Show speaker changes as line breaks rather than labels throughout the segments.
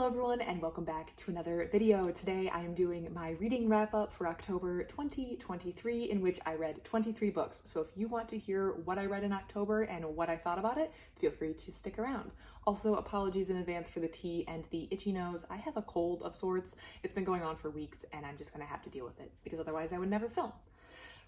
Hello everyone and welcome back to another video. Today I am doing my reading wrap up for October 2023 in which I read 23 books. So if you want to hear what I read in October and what I thought about it, feel free to stick around. Also, apologies in advance for the tea and the itchy nose. I have a cold of sorts. It's been going on for weeks and I'm just gonna have to deal with it because otherwise I would never film.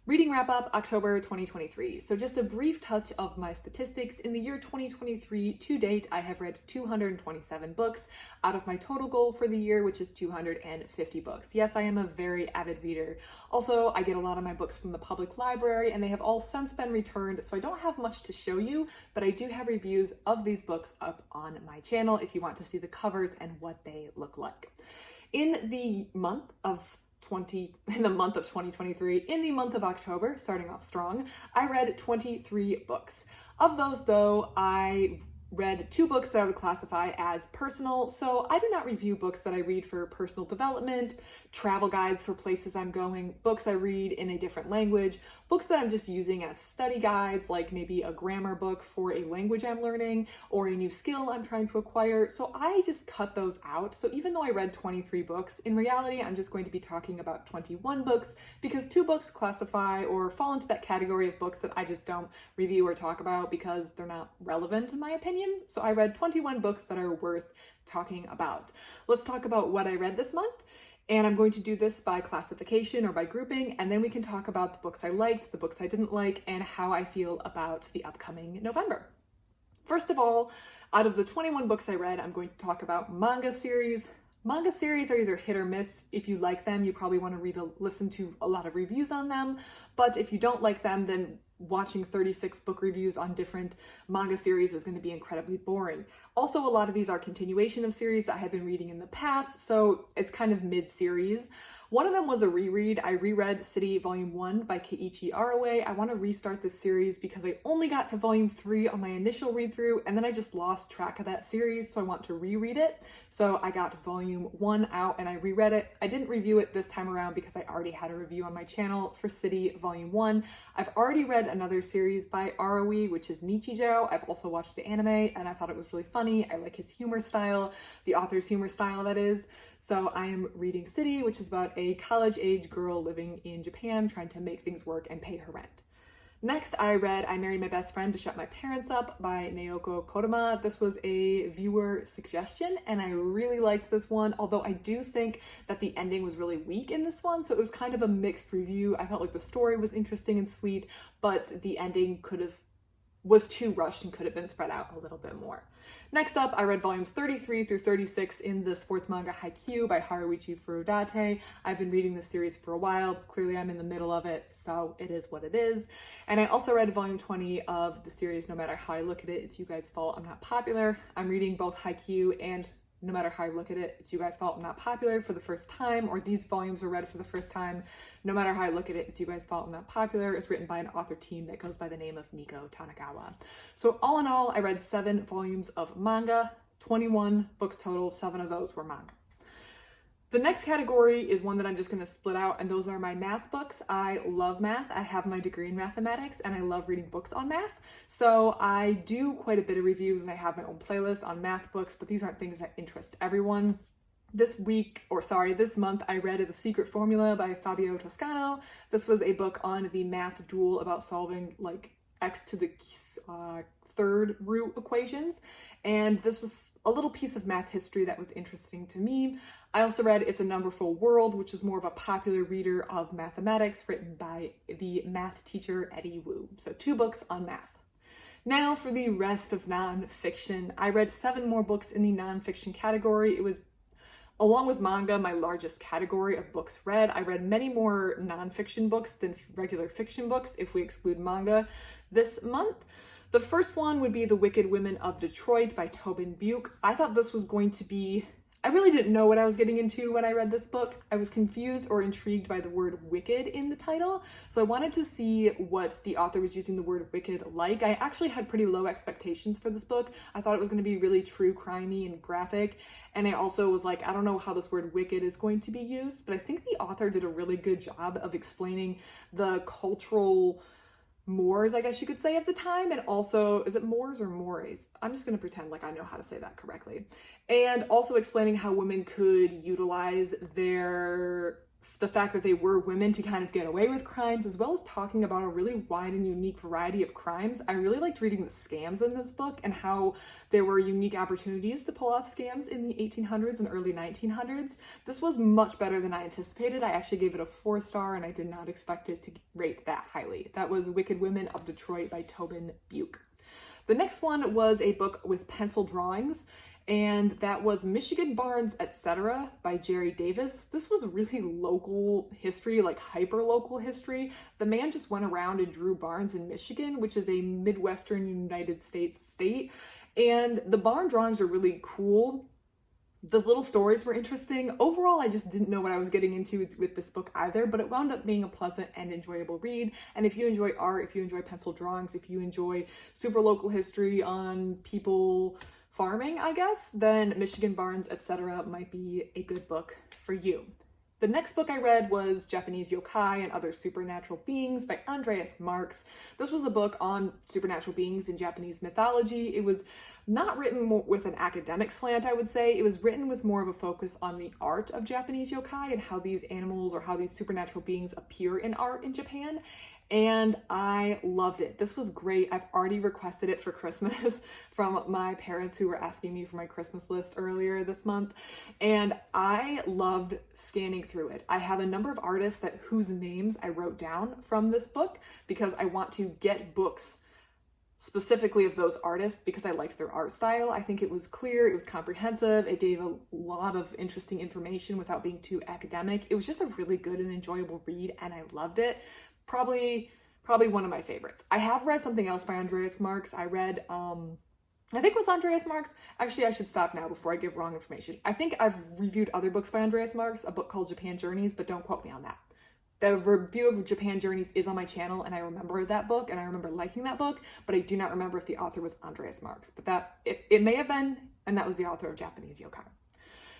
Reading wrap up, October 2023. So just a brief touch of my statistics. In the year 2023 to date, I have read 227 books out of my total goal for the year, which is 250 books. Yes, I am a very avid reader. Also, I get a lot of my books from the public library and they have all since been returned, so I don't have much to show you, but I do have reviews of these books up on my channel if you want to see the covers and what they look like. In the month of 2023, in the month of October, starting off strong, I read 23 books. Of those though, I read 2 books that I would classify as personal, so I do not review books that I read for personal development, travel guides for places I'm going, books I read in a different language, books that I'm just using as study guides, like maybe a grammar book for a language I'm learning or a new skill I'm trying to acquire, so I just cut those out. So even though I read 23 books, in reality I'm just going to be talking about 21 books because 2 books classify or fall into that category of books that I just don't review or talk about because they're not relevant in my opinion. So I read 21 books that are worth talking about. Let's talk about what I read this month. And I'm going to do this by classification or by grouping, and then we can talk about the books I liked, the books I didn't like, and how I feel about the upcoming November. First of all, out of the 21 books I read, I'm going to talk about manga series. Manga series are either hit or miss. If you like them, you probably want to listen to a lot of reviews on them. But if you don't like them, then watching 36 book reviews on different manga series is going to be incredibly boring. Also, a lot of these are continuation of series that I have been reading in the past, so it's kind of mid-series. One of them was a reread. I reread City Volume 1 by Keiichi Araue. I want to restart this series because I only got to Volume 3 on my initial read-through, and then I just lost track of that series, so I want to reread it. So I got Volume 1 out and I reread it. I didn't review it this time around because I already had a review on my channel for City Volume 1. I've already read another series by Araue, which is Nichijou. I've also watched the anime and I thought it was really funny. I like his humor style, the author's humor style that is. So I am reading City, which is about a college-age girl living in Japan trying to make things work and pay her rent. Next, I read I Married My Best Friend to Shut My Parents Up by Naoko Kodama. This was a viewer suggestion and I really liked this one, although I do think that the ending was really weak in this one, so it was kind of a mixed review. I felt like the story was interesting and sweet, but the ending was too rushed and could have been spread out a little bit more. Next up, I read volumes 33 through 36 in the sports manga Haikyuu by Haruichi Furudate. I've been reading this series for a while. Clearly I'm in the middle of it, so it is what it is. And I also read volume 20 of the series No Matter How I Look at It, It's You Guys' Fault I'm Not Popular. I'm reading both Haikyuu and No Matter How I Look at It, It's You Guys' Fault I'm Not Popular for the first time, or these volumes were read for the first time. No Matter How I Look at It, It's You Guys' Fault I'm Not Popular is written by an author team that goes by the name of Nico Tanagawa. So all in all, I read 7 volumes of manga, 21 books total, 7 of those were manga. The next category is one that I'm just going to split out, and those are my math books. I love math. I have my degree in mathematics, and I love reading books on math. So I do quite a bit of reviews, and I have my own playlist on math books, but these aren't things that interest everyone. This month, I read The Secret Formula by Fabio Toscano. This was a book on the math duel about solving like x to the third root equations. And this was a little piece of math history that was interesting to me. I also read It's a Numberful World, which is more of a popular reader of mathematics written by the math teacher Eddie Wu. So 2 books on math. Now for the rest of nonfiction. I read 7 more books in the nonfiction category. It was, along with manga, my largest category of books read. I read many more nonfiction books than regular fiction books if we exclude manga this month. The first one would be The Wicked Women of Detroit by Tobin Buke. I thought this was going to be, I really didn't know what I was getting into when I read this book. I was confused or intrigued by the word wicked in the title, so I wanted to see what the author was using the word wicked like. I actually had pretty low expectations for this book. I thought it was going to be really true crimey and graphic, and I also was like, I don't know how this word wicked is going to be used, but I think the author did a really good job of explaining the cultural mores, I guess you could say, of the time. And also, is it mores or mores? I'm just going to pretend like I know how to say that correctly. And also explaining how women could utilize the fact that they were women to kind of get away with crimes, as well as talking about a really wide and unique variety of crimes. I really liked reading the scams in this book and how there were unique opportunities to pull off scams in the 1800s and early 1900s. This was much better than I anticipated. I actually gave it a 4-star, and I did not expect it to rate that highly. That was Wicked Women of Detroit by Tobin Buke. The next one was a book with pencil drawings, and that was Michigan Barns, Etc. by Jerry Davis. This was really local history, like hyper-local history. The man just went around and drew barns in Michigan, which is a Midwestern United States state, and the barn drawings are really cool. The little stories were interesting. Overall, I just didn't know what I was getting into with this book either, but it wound up being a pleasant and enjoyable read. And if you enjoy art, if you enjoy pencil drawings, if you enjoy super local history on people farming, I guess, then Michigan Barns, Etc. might be a good book for you. The next book I read was Japanese Yokai and Other Supernatural Beings by Andreas Marx. This was a book on supernatural beings in Japanese mythology. It was not written with an academic slant, I would say. It was written with more of a focus on the art of Japanese yokai and how these animals or how these supernatural beings appear in art in Japan. And I loved it. This was great. I've already requested it for Christmas from my parents who were asking me for my Christmas list earlier this month. And I loved scanning through it. I have a number of artists whose names I wrote down from this book because I want to get books specifically of those artists because I liked their art style. I think it was clear, it was comprehensive, it gave a lot of interesting information without being too academic. It was just a really good and enjoyable read, and I loved it. Probably one of my favorites. I have read something else by Andreas Marx. I read, I think it was Andreas Marx. Actually, I should stop now before I give wrong information. I think I've reviewed other books by Andreas Marx, a book called Japan Journeys, but don't quote me on that. The review of Japan Journeys is on my channel, and I remember that book, and I remember liking that book, but I do not remember if the author was Andreas Marx. But it may have been, and that was the author of Japanese Yokai.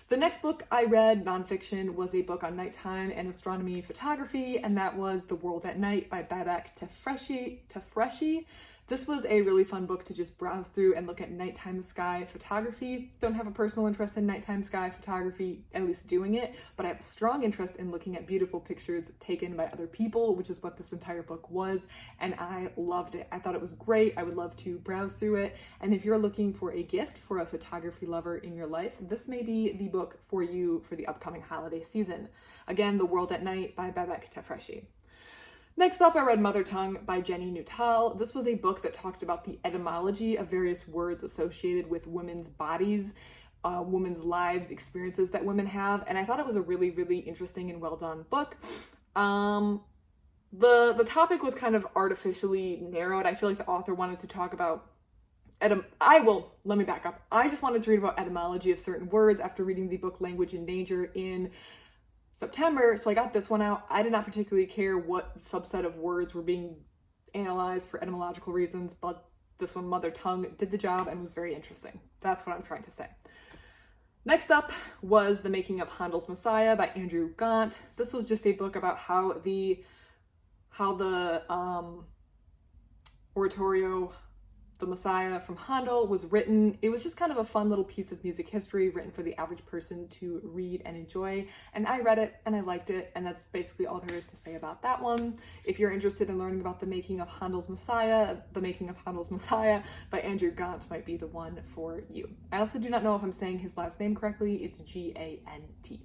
The next book I read, nonfiction, was a book on nighttime and astronomy photography, and that was The World at Night by Babak Tefreshi. This was a really fun book to just browse through and look at nighttime sky photography. Don't have a personal interest in nighttime sky photography, at least doing it, but I have a strong interest in looking at beautiful pictures taken by other people, which is what this entire book was, and I loved it. I thought it was great. I would love to browse through it, and if you're looking for a gift for a photography lover in your life, this may be the book for you for the upcoming holiday season. Again, The World at Night by Babak Tefreshi. Next up, I read Mother Tongue by Jenny Nuttall. This was a book that talked about the etymology of various words associated with women's bodies, women's lives, experiences that women have, and I thought it was a really, really interesting and well-done book. The topic was kind of artificially narrowed. I feel like the author wanted to talk about let me back up. I just wanted to read about etymology of certain words after reading the book Language and Danger in September, so I got this one out. I did not particularly care what subset of words were being analyzed for etymological reasons, but this one, Mother Tongue, did the job and was very interesting. That's what I'm trying to say. Next up was The Making of Handel's Messiah by Andrew Gaunt. This was just a book about how the oratorio, The Messiah from Handel, was written. It was just kind of a fun little piece of music history written for the average person to read and enjoy. And I read it and I liked it, and that's basically all there is to say about that one. If you're interested in learning about The Making of Handel's Messiah, The Making of Handel's Messiah by Andrew Gaunt might be the one for you. I also do not know if I'm saying his last name correctly. It's G-A-N-T.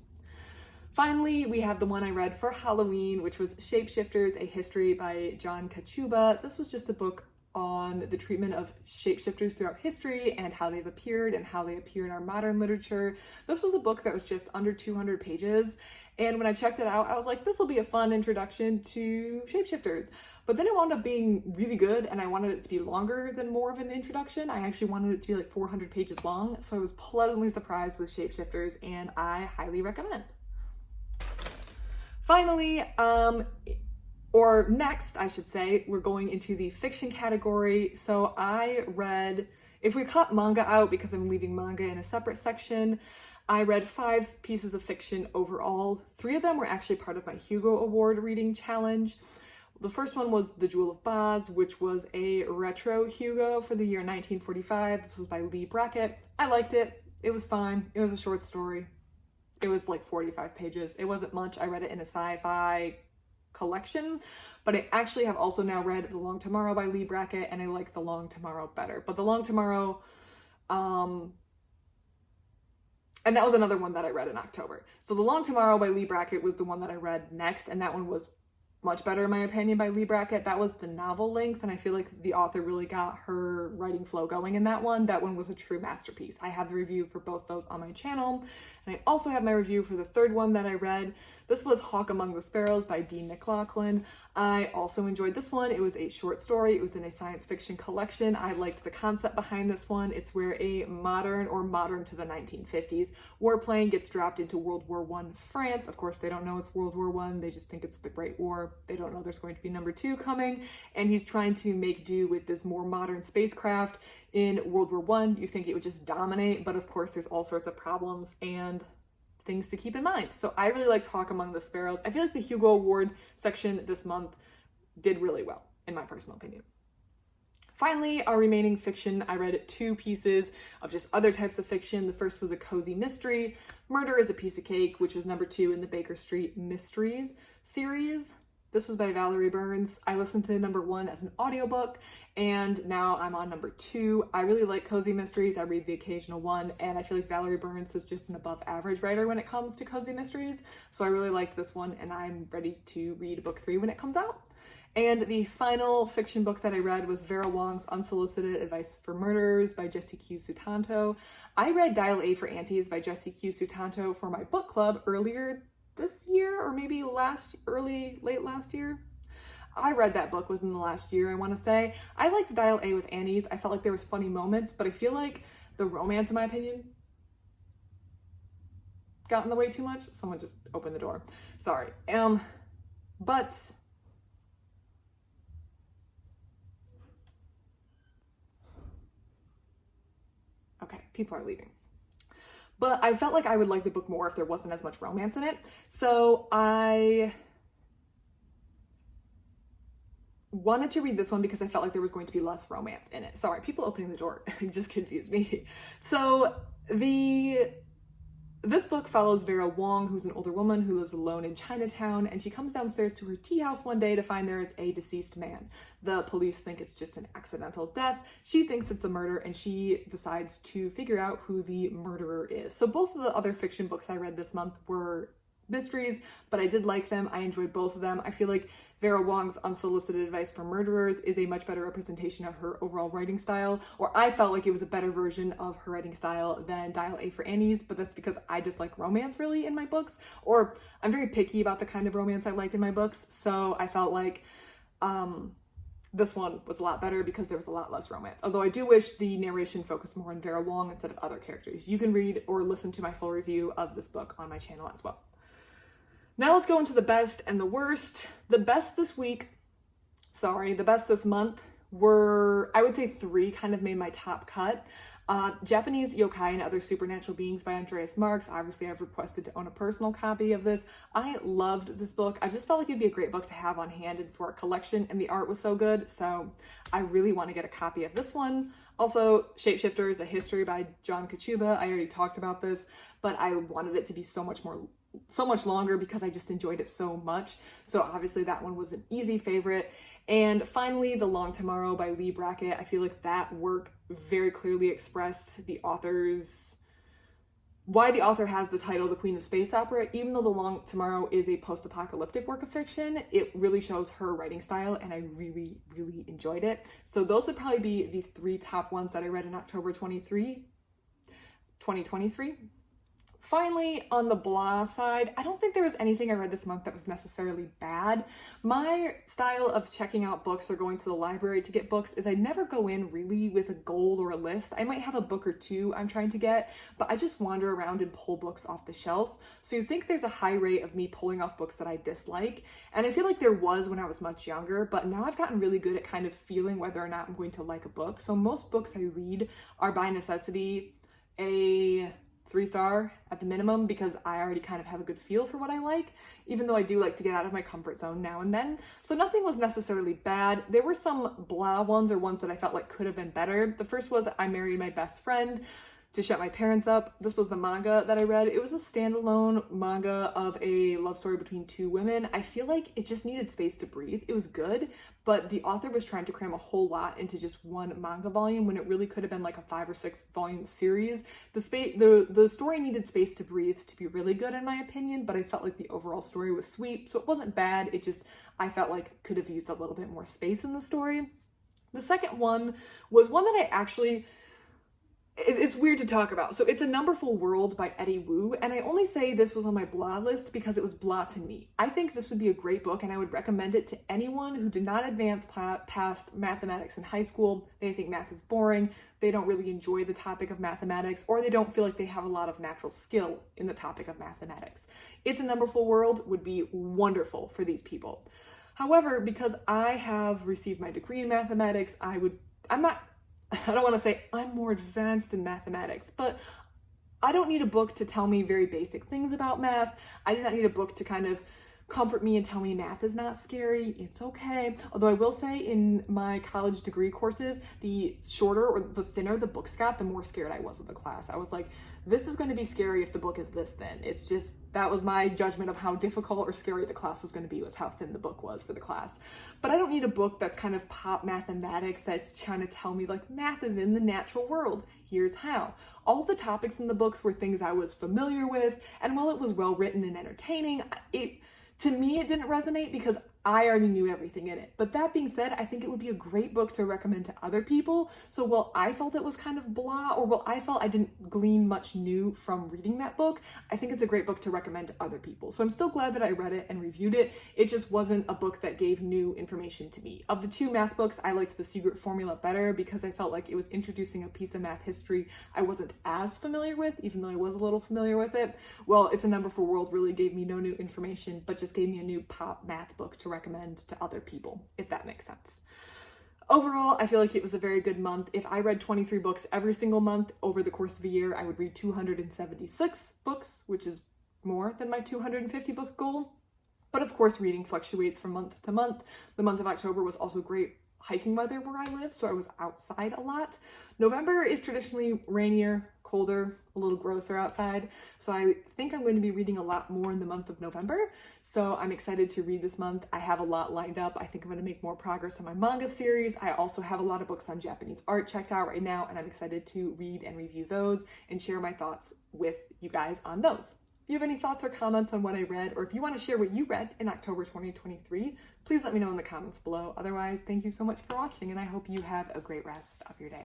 Finally, we have the one I read for Halloween, which was Shapeshifters, A History by John Kachuba. This was just a book on the treatment of shapeshifters throughout history and how they've appeared and how they appear in our modern literature. This was a book that was just under 200 pages, and when I checked it out, I was like, this will be a fun introduction to shapeshifters. But then it wound up being really good, and I wanted it to be longer than more of an introduction. I actually wanted it to be like 400 pages long, so I was pleasantly surprised with Shapeshifters, and I highly recommend. Finally, next, I should say, we're going into the fiction category. So I read, if we cut manga out because I'm leaving manga in a separate section, I read 5 pieces of fiction overall. 3 of them were actually part of my Hugo Award reading challenge. The first one was The Jewel of Boz, which was a retro Hugo for the year 1945. This was by Lee Brackett. I liked it. It was fine. It was a short story. It was like 45 pages. It wasn't much. I read it in a sci-fi collection, but I actually have also now read The Long Tomorrow by Lee Brackett, and I like The Long Tomorrow better. But The Long Tomorrow, and that was another one that I read in October. So The Long Tomorrow by Lee Brackett was the one that I read next, and that one was much better in my opinion by Lee Brackett. That was the novel length, and I feel like the author really got her writing flow going in that one. That one was a true masterpiece. I have the review for both those on my channel, and I also have my review for the third one that I read. This was Hawk Among the Sparrows by Dean McLaughlin. I also enjoyed this one. It was a short story. It was in a science fiction collection. I liked the concept behind this one. It's where a modern to the 1950s warplane gets dropped into World War I France. Of course, they don't know it's World War I. They just think it's the Great War. They don't know there's going to be number 2 coming. And he's trying to make do with this more modern spacecraft in World War I. You think it would just dominate, but of course there's all sorts of problems and things to keep in mind. So I really liked Hawk Among the Sparrows. I feel like the Hugo Award section this month did really well, in my personal opinion. Finally, our remaining fiction, I read 2 pieces of just other types of fiction. The first was a cozy mystery, Murder is a Piece of Cake, which was number 2 in the Baker Street Mysteries series. This was by Valerie Burns. I listened to number 1 as an audiobook, and now I'm on number 2. I really like cozy mysteries. I read the occasional one, and I feel like Valerie Burns is just an above average writer when it comes to cozy mysteries. So I really liked this one, and I'm ready to read book 3 when it comes out. And the final fiction book that I read was Vera Wong's Unsolicited Advice for Murderers by Jessie Q. Sutanto. I read Dial A for Aunties by Jessie Q. Sutanto for my book club earlier this year, or maybe late last year. I read that book within the last year, I want to say. I liked Dial A with Annie's. I felt like there was funny moments, but I feel like the romance, in my opinion, got in the way too much. Someone just opened the door. Sorry. But okay, people are leaving. But I felt like I would like the book more if there wasn't as much romance in it. So I wanted to read this one because I felt like there was going to be less romance in it. Sorry, people opening the door just confused me. So this book follows Vera Wong, who's an older woman who lives alone in Chinatown, and she comes downstairs to her tea house one day to find there is a deceased man. The police think it's just an accidental death. She thinks it's a murder, and she decides to figure out who the murderer is. So both of the other fiction books I read this month were mysteries, but I did like them. I enjoyed both of them. I feel like Vera Wong's Unsolicited Advice for Murderers is a much better representation of her overall writing style, or I felt like it was a better version of her writing style than Dial A for Annie's, but that's because I dislike romance really in my books, or I'm very picky about the kind of romance I like in my books, so I felt like this one was a lot better because there was a lot less romance. Although I do wish the narration focused more on Vera Wong instead of other characters. You can read or listen to my full review of this book on my channel as well. Now let's go into the best and the worst. The best this month were, I would say 3 kind of made my top cut. Japanese Yokai and Other Supernatural Beings by Andreas Marks. Obviously, I've requested to own a personal copy of this. I loved this book. I just felt like it'd be a great book to have on hand and for a collection, and the art was so good, so I really want to get a copy of this one. Also, Shapeshifters, A History by John Kachuba. I already talked about this, but I wanted it to be so much longer because I just enjoyed it so much. So obviously that one was an easy favorite. And finally, The Long Tomorrow by Lee Brackett. I feel like that work very clearly expressed why the author has the title The Queen of Space Opera. Even though The Long Tomorrow is a post-apocalyptic work of fiction, it really shows her writing style, and I really, really enjoyed it. So those would probably be the 3 top ones that I read in October 2023. Finally, on the blah side, I don't think there was anything I read this month that was necessarily bad. My style of checking out books or going to the library to get books is I never go in really with a goal or a list. I might have a book or 2 I'm trying to get, but I just wander around and pull books off the shelf. So you think there's a high rate of me pulling off books that I dislike, and I feel like there was when I was much younger, but now I've gotten really good at kind of feeling whether or not I'm going to like a book. So most books I read are by necessity a 3-star at the minimum, because I already kind of have a good feel for what I like, even though I do like to get out of my comfort zone now and then. So nothing was necessarily bad. There were some blah ones, or ones that I felt like could have been better. The first was I Married My Best Friend to Shut My Parents Up. This was the manga that I read. It was a standalone manga of a love story between two women. I feel like it just needed space to breathe. It was good, but the author was trying to cram a whole lot into just one manga volume when it really could have been like a 5 or 6 volume series. The story needed space to breathe to be really good, in my opinion, but I felt like the overall story was sweet, so it wasn't bad. It just, I felt like could have used a little bit more space in the story. The second one was one that I actually, it's weird to talk about. So it's A Numberful World by Eddie Wu, and I only say this was on my blah list because it was blah to me. I think this would be a great book, and I would recommend it to anyone who did not advance past mathematics in high school. They think math is boring, they don't really enjoy the topic of mathematics, or they don't feel like they have a lot of natural skill in the topic of mathematics. It's A Numberful World would be wonderful for these people. However, because I have received my degree in mathematics, I don't want to say I'm more advanced in mathematics, but I don't need a book to tell me very basic things about math. I do not need a book to kind of comfort me and tell me math is not scary. It's okay. Although I will say in my college degree courses, the shorter or the thinner the books got, the more scared I was of the class. I was like, this is going to be scary if the book is this thin. It's just, that was my judgment of how difficult or scary the class was going to be, was how thin the book was for the class. But I don't need a book that's kind of pop mathematics that's trying to tell me like math is in the natural world. Here's how. All the topics in the books were things I was familiar with, and while it was well written and entertaining, to me, it didn't resonate because I already knew everything in it. But that being said, I think it would be a great book to recommend to other people. So while I felt it was kind of blah, or while I felt I didn't glean much new from reading that book, I think it's a great book to recommend to other people. So I'm still glad that I read it and reviewed it. It just wasn't a book that gave new information to me. Of the 2 math books, I liked The Secret Formula better because I felt like it was introducing a piece of math history I wasn't as familiar with, even though I was a little familiar with it. Well, It's A Numberful World really gave me no new information, but just gave me a new pop math book to recommend to other people, if that makes sense. Overall, I feel like it was a very good month. If I read 23 books every single month over the course of a year, I would read 276 books, which is more than my 250 book goal. But of course, reading fluctuates from month to month. The month of October was also great hiking weather where I live, so I was outside a lot. November is traditionally rainier, colder, a little grosser outside, so I think I'm going to be reading a lot more in the month of November, so I'm excited to read this month. I have a lot lined up. I think I'm going to make more progress on my manga series. I also have a lot of books on Japanese art checked out right now, and I'm excited to read and review those and share my thoughts with you guys on those. If you have any thoughts or comments on what I read, or if you want to share what you read in October 2023, please let me know in the comments below. Otherwise, thank you so much for watching, and I hope you have a great rest of your day.